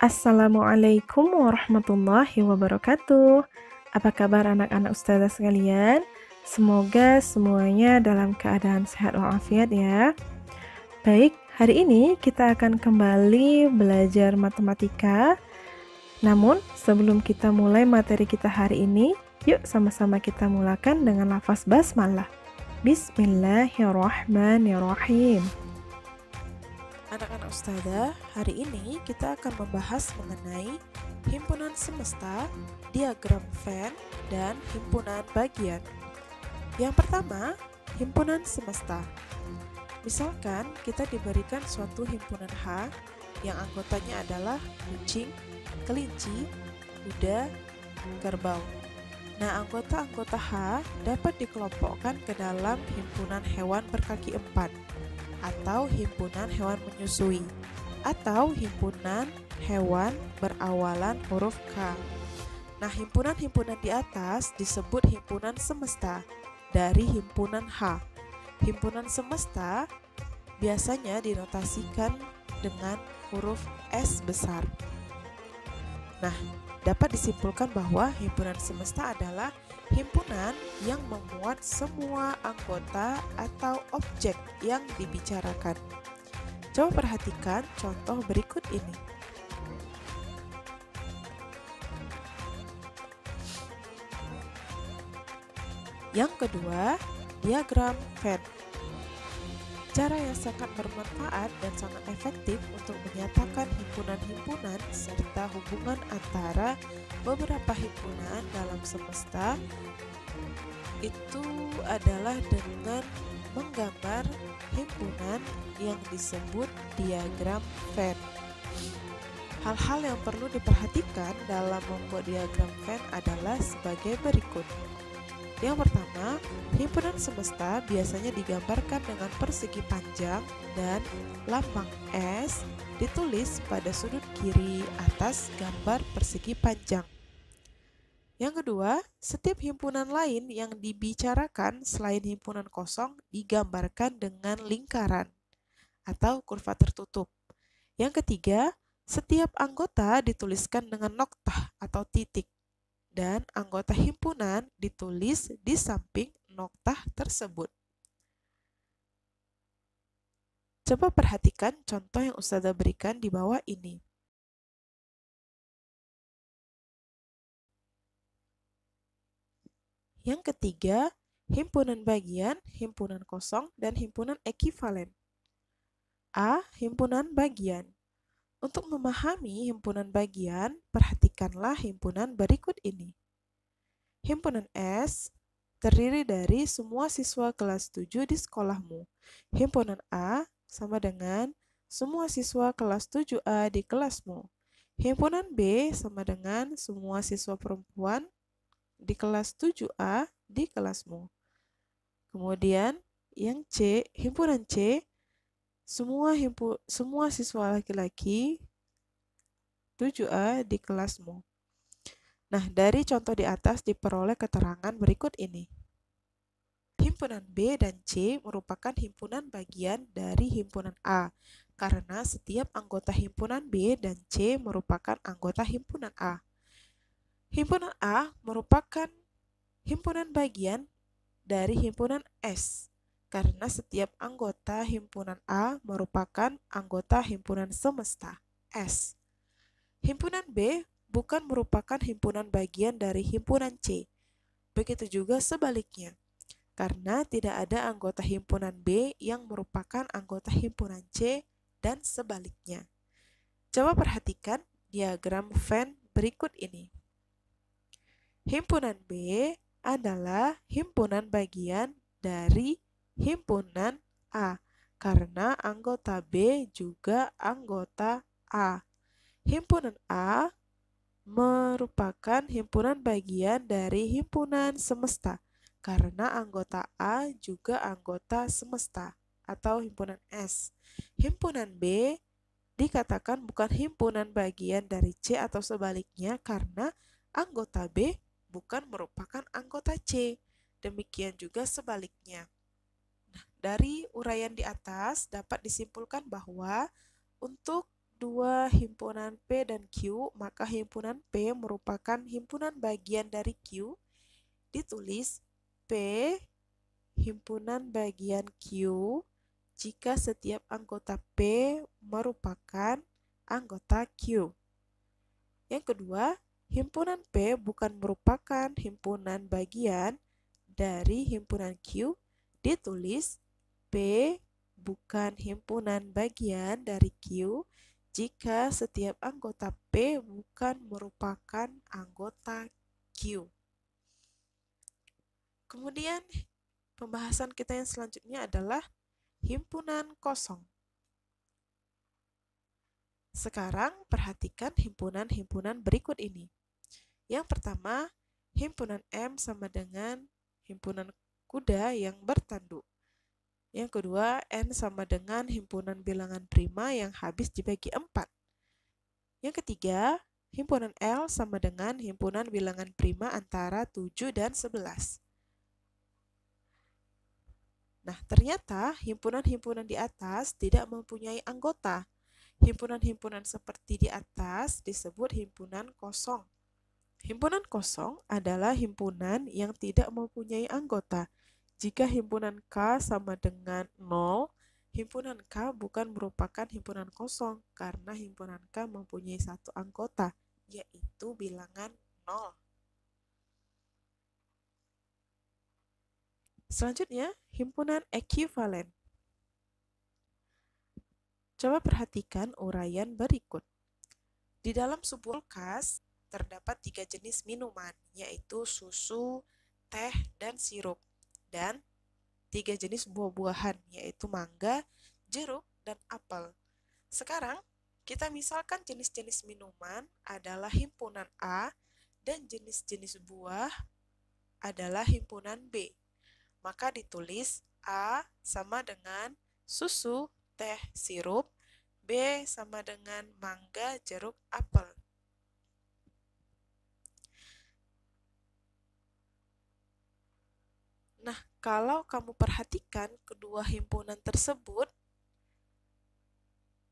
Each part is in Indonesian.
Assalamualaikum warahmatullahi wabarakatuh. Apa kabar anak-anak ustazah sekalian? Semoga semuanya dalam keadaan sehat walafiat ya. Baik, hari ini kita akan kembali belajar matematika. Namun, sebelum kita mulai materi kita hari ini, yuk sama-sama kita mulakan dengan lafaz basmalah. Bismillahirrahmanirrahim. Anak-anak ustazah, hari ini kita akan membahas mengenai himpunan semesta, diagram Venn, dan himpunan bagian. Yang pertama, himpunan semesta. Misalkan kita diberikan suatu himpunan H yang anggotanya adalah kucing, kelinci, kuda, kerbau. Nah, anggota-anggota H dapat dikelompokkan ke dalam himpunan hewan berkaki empat, atau himpunan hewan menyusui, atau himpunan hewan berawalan huruf K. Nah, himpunan-himpunan di atas disebut himpunan semesta dari himpunan H. Himpunan semesta biasanya dinotasikan dengan huruf S besar. Nah, dapat disimpulkan bahwa himpunan semesta adalah himpunan yang memuat semua anggota atau objek yang dibicarakan. Coba perhatikan contoh berikut ini. Yang kedua, diagram Venn. Cara yang sangat bermanfaat dan sangat efektif untuk menyatakan himpunan-himpunan serta hubungan antara beberapa himpunan dalam semesta itu adalah dengan menggambar himpunan yang disebut diagram Venn. Hal-hal yang perlu diperhatikan dalam membuat diagram Venn adalah sebagai berikut. Yang pertama, himpunan semesta biasanya digambarkan dengan persegi panjang dan lambang S ditulis pada sudut kiri atas gambar persegi panjang. Yang kedua, setiap himpunan lain yang dibicarakan selain himpunan kosong digambarkan dengan lingkaran atau kurva tertutup. Yang ketiga, setiap anggota dituliskan dengan noktah atau titik, dan anggota himpunan ditulis di samping noktah tersebut. Coba perhatikan contoh yang Ustazah berikan di bawah ini. Yang ketiga, himpunan bagian, himpunan kosong, dan himpunan ekivalen. A. Himpunan bagian. Untuk memahami himpunan bagian, perhatikanlah himpunan berikut ini. Himpunan S terdiri dari semua siswa kelas 7 di sekolahmu. Himpunan A sama dengan semua siswa kelas 7A di kelasmu. Himpunan B sama dengan semua siswa perempuan di kelas 7A di kelasmu. Kemudian yang C, himpunan C, semua siswa laki-laki 7A di kelasmu. Nah, dari contoh di atas diperoleh keterangan berikut ini. Himpunan B dan C merupakan himpunan bagian dari himpunan A, karena setiap anggota himpunan B dan C merupakan anggota himpunan A. Himpunan A merupakan himpunan bagian dari himpunan S, karena setiap anggota himpunan A merupakan anggota himpunan semesta, S. Himpunan B bukan merupakan himpunan bagian dari himpunan C. Begitu juga sebaliknya, karena tidak ada anggota himpunan B yang merupakan anggota himpunan C dan sebaliknya. Coba perhatikan diagram Venn berikut ini. Himpunan B adalah himpunan bagian dari himpunan A, karena anggota B juga anggota A. Himpunan A merupakan himpunan bagian dari himpunan semesta, karena anggota A juga anggota semesta atau himpunan S. Himpunan B dikatakan bukan himpunan bagian dari C atau sebaliknya, karena anggota B bukan merupakan anggota C. Demikian juga sebaliknya. Dari uraian di atas dapat disimpulkan bahwa untuk kedua himpunan P dan Q, maka himpunan P merupakan himpunan bagian dari Q, ditulis P himpunan bagian Q jika setiap anggota P merupakan anggota Q. Yang kedua, himpunan P bukan merupakan himpunan bagian dari himpunan Q, ditulis P bukan himpunan bagian dari Q jika setiap anggota P bukan merupakan anggota Q. Kemudian, pembahasan kita yang selanjutnya adalah himpunan kosong. Sekarang perhatikan himpunan-himpunan berikut ini. Yang pertama, himpunan M sama dengan himpunan kuda yang bertanduk. Yang kedua, N sama dengan himpunan bilangan prima yang habis dibagi 4. Yang ketiga, himpunan L sama dengan himpunan bilangan prima antara 7 dan 11. Nah, ternyata himpunan-himpunan di atas tidak mempunyai anggota. Himpunan-himpunan seperti di atas disebut himpunan kosong. Himpunan kosong adalah himpunan yang tidak mempunyai anggota. Jika himpunan K sama dengan 0, himpunan K bukan merupakan himpunan kosong karena himpunan K mempunyai satu anggota, yaitu bilangan 0. Selanjutnya, himpunan ekuivalen. Coba perhatikan uraian berikut. Di dalam sebuah kulkas terdapat 3 jenis minuman, yaitu susu, teh, dan sirup, dan 3 jenis buah-buahan, yaitu mangga, jeruk, dan apel. Sekarang, kita misalkan jenis-jenis minuman adalah himpunan A dan jenis-jenis buah adalah himpunan B. Maka ditulis A sama dengan susu, teh, sirup, B sama dengan mangga, jeruk, apel. Nah, kalau kamu perhatikan kedua himpunan tersebut,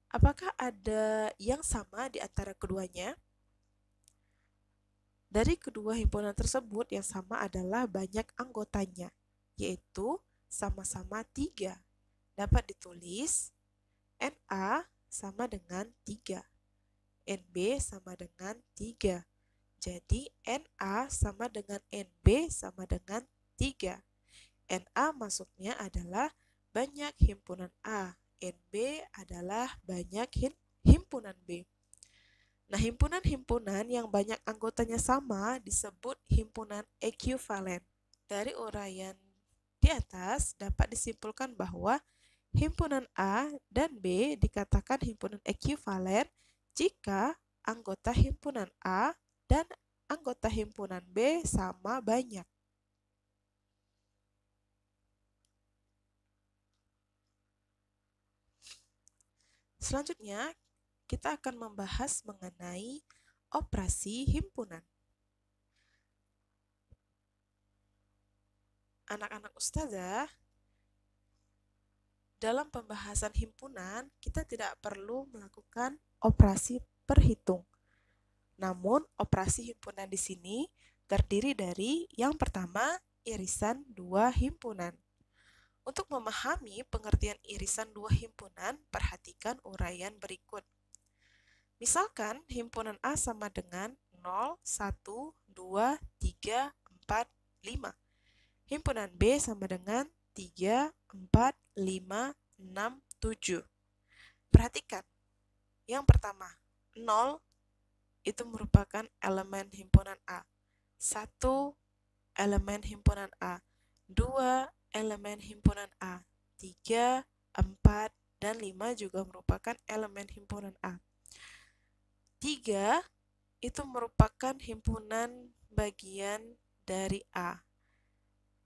apakah ada yang sama di antara keduanya? Dari kedua himpunan tersebut, yang sama adalah banyak anggotanya, yaitu sama-sama 3. Dapat ditulis Na sama dengan 3, NB sama dengan 3. Jadi, Na sama dengan NB sama dengan 3. Na maksudnya adalah banyak himpunan A, NB adalah banyak himpunan B. Nah, himpunan-himpunan yang banyak anggotanya sama disebut himpunan ekuivalen. Dari uraian di atas dapat disimpulkan bahwa himpunan A dan B dikatakan himpunan ekuivalen jika anggota himpunan A dan anggota himpunan B sama banyak. Selanjutnya, kita akan membahas mengenai operasi himpunan. Anak-anak ustazah, dalam pembahasan himpunan, kita tidak perlu melakukan operasi perhitung. Namun, operasi himpunan di sini terdiri dari yang pertama, irisan 2 himpunan. Untuk memahami pengertian irisan 2 himpunan, perhatikan uraian berikut. Misalkan, himpunan A sama dengan 0, 1, 2, 3, 4, 5. Himpunan B sama dengan 3, 4, 5, 6, 7. Perhatikan, yang pertama, 0 itu merupakan elemen himpunan A. 1 elemen himpunan A. 2 elemen himpunan A. 3, 4, dan 5 juga merupakan elemen himpunan A. 3 itu merupakan himpunan bagian dari A.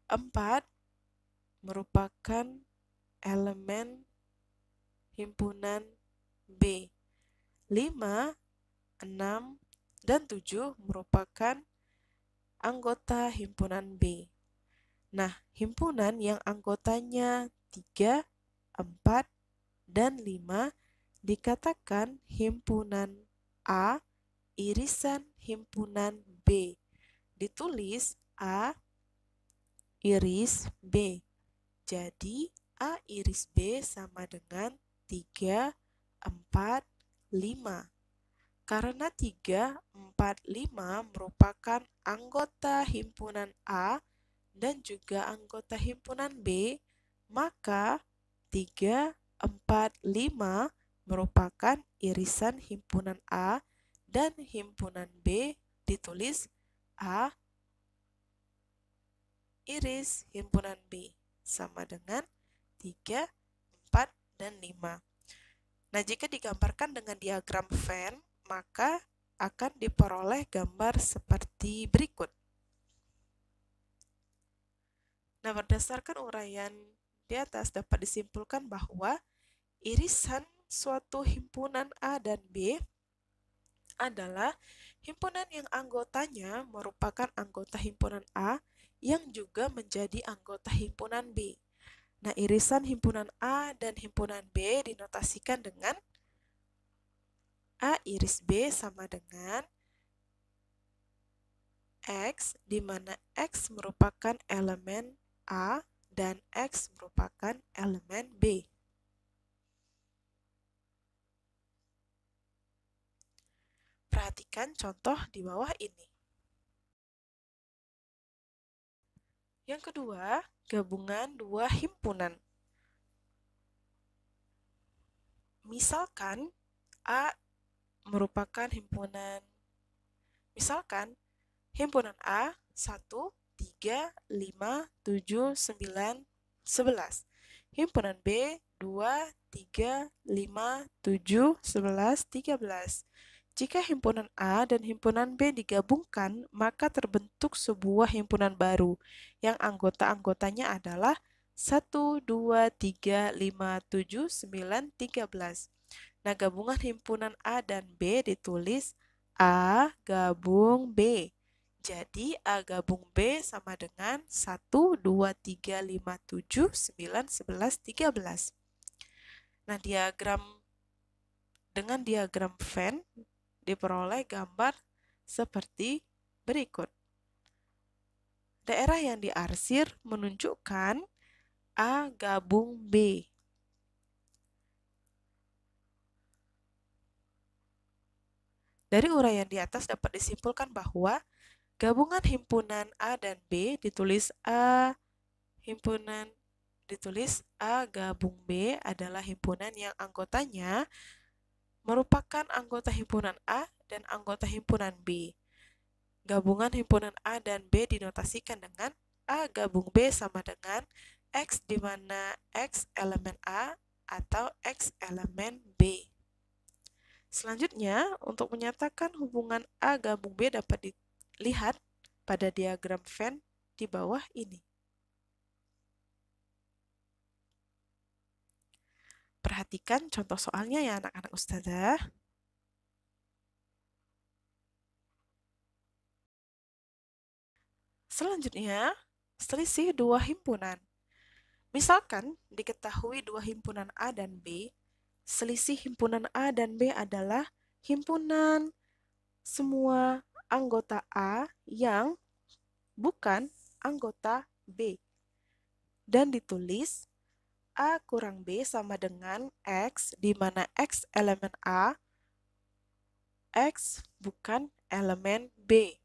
4 merupakan elemen himpunan B. 5, 6, dan 7 merupakan anggota himpunan B. Nah, himpunan yang anggotanya 3, 4, dan 5 dikatakan himpunan A irisan himpunan B. Ditulis A iris B. Jadi A iris B sama dengan 3, 4, 5. Karena 3, 4, 5 merupakan anggota himpunan A dan juga anggota himpunan B, maka 3, 4, 5 merupakan irisan himpunan A dan himpunan B. Ditulis A iris himpunan B sama dengan 3, 4, dan 5. Nah, jika digambarkan dengan diagram Venn, maka akan diperoleh gambar seperti berikut. Nah, berdasarkan uraian di atas dapat disimpulkan bahwa irisan suatu himpunan A dan B adalah himpunan yang anggotanya merupakan anggota himpunan A yang juga menjadi anggota himpunan B. Nah, irisan himpunan A dan himpunan B dinotasikan dengan A iris B sama dengan X, di mana X merupakan elemen A dan X merupakan elemen B. Perhatikan contoh di bawah ini. Yang kedua, gabungan dua himpunan. Misalkan A merupakan himpunan, misalkan himpunan A 1, 3, 5, 7, 9, 11. Himpunan B 2, 3, 5, 7, 11, 13. Jika himpunan A dan himpunan B digabungkan, maka terbentuk sebuah himpunan baru yang anggota-anggotanya adalah 1, 2, 3, 5, 7, 9, 13. Nah, gabungan himpunan A dan B ditulis A gabung B. Jadi, A gabung B sama dengan 1, 2, 3, 5, 7, 9, 11, 13. Nah, dengan diagram Venn diperoleh gambar seperti berikut. Daerah yang diarsir menunjukkan A gabung B. Dari uraian di atas dapat disimpulkan bahwa gabungan himpunan A dan B ditulis A gabung B adalah himpunan yang anggotanya merupakan anggota himpunan A dan anggota himpunan B. Gabungan himpunan A dan B dinotasikan dengan A gabung B sama dengan X, di mana X elemen A atau X elemen B. Selanjutnya, untuk menyatakan hubungan A gabung B dapat dilihat pada diagram Venn di bawah ini. Perhatikan contoh soalnya ya anak-anak ustazah. Selanjutnya, selisih dua himpunan. Misalkan diketahui dua himpunan A dan B, selisih himpunan A dan B adalah himpunan semua anggota A yang bukan anggota B. Dan ditulis A kurang B sama dengan X, di mana X elemen A, X bukan elemen B.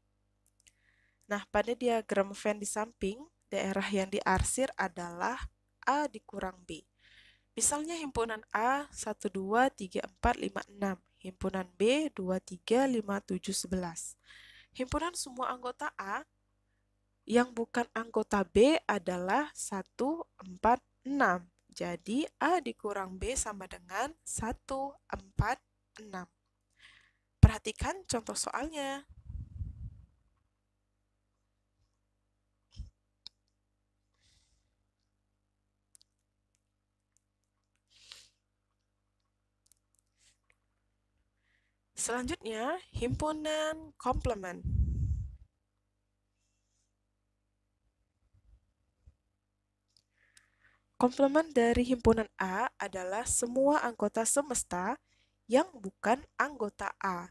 Nah, pada diagram Venn di samping, daerah yang diarsir adalah A dikurang B. Misalnya himpunan A 1, 2, 3, 4, 5, 6. Himpunan B 2, 3, 5, 7, 11. Himpunan semua anggota A yang bukan anggota B adalah 1, 4, 6. Jadi A dikurang B sama dengan 1, 4, 6. Perhatikan contoh soalnya. Selanjutnya, himpunan komplement. Komplement dari himpunan A adalah semua anggota semesta yang bukan anggota A.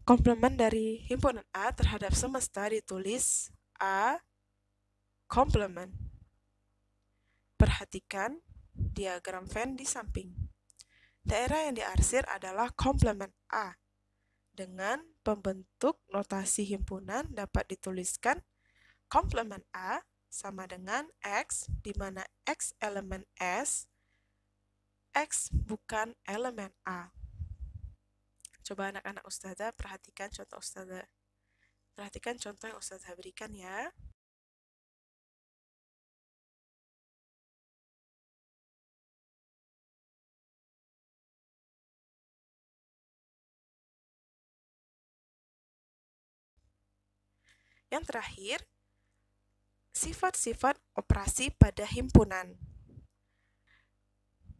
Komplement dari himpunan A terhadap semesta ditulis A komplement. Perhatikan diagram Venn di samping. Daerah yang diarsir adalah komplement A. Dengan pembentuk notasi himpunan dapat dituliskan komplement A sama dengan X, di mana X elemen S, X bukan elemen A. Coba anak-anak ustazah perhatikan contoh ustazah. Perhatikan contoh yang ustazah berikan ya. Yang terakhir, sifat-sifat operasi pada himpunan.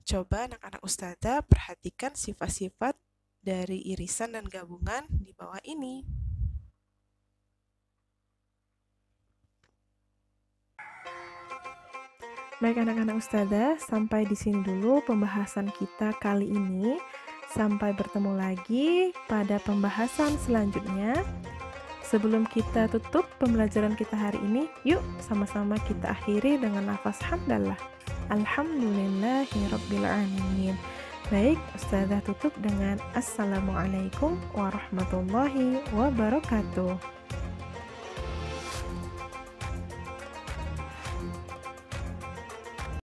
Coba anak-anak ustazah perhatikan sifat-sifat dari irisan dan gabungan di bawah ini. Baik anak-anak ustazah, sampai di sini dulu pembahasan kita kali ini. Sampai bertemu lagi pada pembahasan selanjutnya. Sebelum kita tutup pembelajaran kita hari ini, yuk sama-sama kita akhiri dengan lafaz hamdalah. Alhamdulillahirrabbilalamin. Baik, ustazah tutup dengan Assalamualaikum warahmatullahi wabarakatuh.